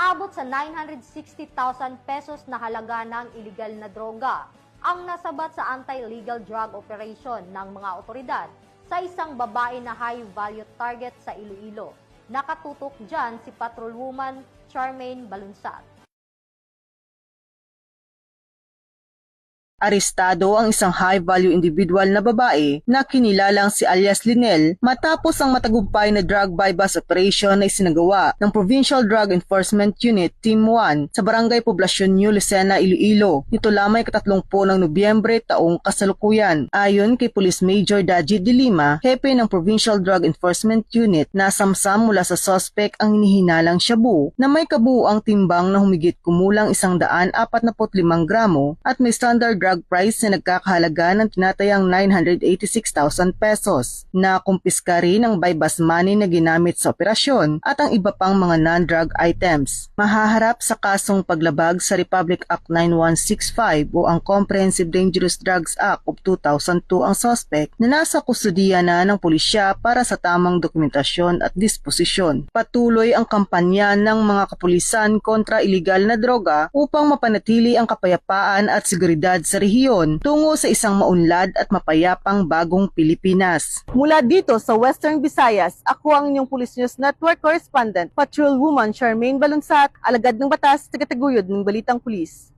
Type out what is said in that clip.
Umaabot sa 960,000 pesos na halaga ng iligal na droga ang nasabat sa anti-illegal drug operation ng mga otoridad sa isang babae na high-value target sa Iloilo. Nakatutok dyan si Patrolwoman Charmaine Balunsat. Arestado ang isang high-value individual na babae na kinilalang si alias Linel matapos ang matagumpay na drug buy-bust operation na isinagawa ng Provincial Drug Enforcement Unit Team 1 sa Barangay Poblacion New Lucena, Iloilo. Nito lamang ika-30 ng Nobyembre taong kasalukuyan. Ayon kay Police Major Daji de Lima, hepe ng Provincial Drug Enforcement Unit, nasamsam mula sa suspect ang hinihinalang shabu na may kabuuang timbang na humigit kumulang 145 gramo at may standard drug price na nagkakahalaga ng tinatayang 986,000 pesos. Nakumpiska rin ang buy-bust money na ginamit sa operasyon at ang iba pang mga non-drug items. Mahaharap sa kasong paglabag sa Republic Act 9165 o ang Comprehensive Dangerous Drugs Act of 2002 ang suspect na nasa kustudiya na ng pulisya para sa tamang dokumentasyon at disposisyon. Patuloy ang kampanya ng mga kapulisan kontra iligal na droga upang mapanatili ang kapayapaan at seguridad sa rehiyon tungo sa isang maunlad at mapayapang bagong Pilipinas. Mula dito sa Western Visayas, ako ang inyong Police News Network Correspondent, Patrolwoman Charmaine Balunsat, alagad ng batas, tagataguyod ng Balitang Pulis.